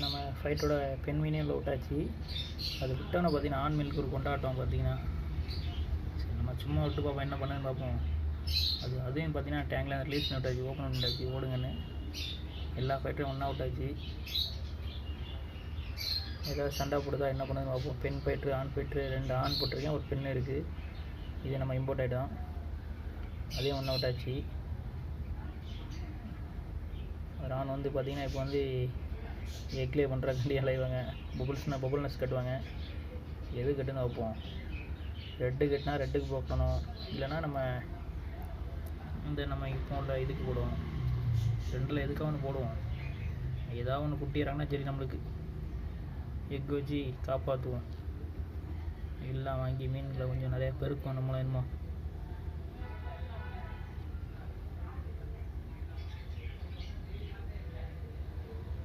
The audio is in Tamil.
நம்ம ஃபைட்டோட பெண் மீனே லோட் ஆச்சு. அது விட்டோன்னு பார்த்தீங்கன்னா ஆண் மீனுக்கு ஒரு கொண்டாட்டம் பார்த்தீங்கன்னா. சரி நம்ம சும்மா விட்டு பார்ப்போம் என்ன பண்ணுன்னு பார்ப்போம். அதையும் பார்த்தீங்கன்னா டேங்கில் ரிலீஸ் பண்ணி விட்டாச்சு, ஓப்பன் பண்ணி விட்டாச்சு, ஓடுங்கன்னு. எல்லா ஃபைட்டரும் ஒன்றா விட்டாச்சு. ஏதாவது சண்டை போடுதா என்ன பண்ணுன்னு பார்ப்போம். பெண் ஃபைட்ரு ஆண் ஃபைட்ரு 2 ஆண் போட்டிருக்கேன், ஒரு பெண் இருக்குது. இது நம்ம இம்போர்ட் ஆகிட்டோம், அதையும் ஒன்றா விட்டாச்சு. ஒரு ஆண் வந்து பார்த்திங்கன்னா இப்போ வந்து எக்லே பண்ணுறக்காண்டி அலைவாங்க. பபுள் நெஸ் கட்டுவாங்க. எது கட்டுன்னு வைப்போம். ரெட்டு கட்டினா ரெட்டுக்கு போக்கணும், இல்லைனா நம்ம இப்போ உள்ள இதுக்கு போடுவோம். 2ல் எதுக்காக ஒன்று போடுவோம். ஏதாவது ஒன்று குட்டிடுறாங்கன்னா சரி நம்மளுக்கு எக் வச்சு காப்பாற்றுவோம். எல்லாம் வாங்கி மீன்களை கொஞ்சம் நிறையா பெருக்கும் நம்மளும் என்னமோ.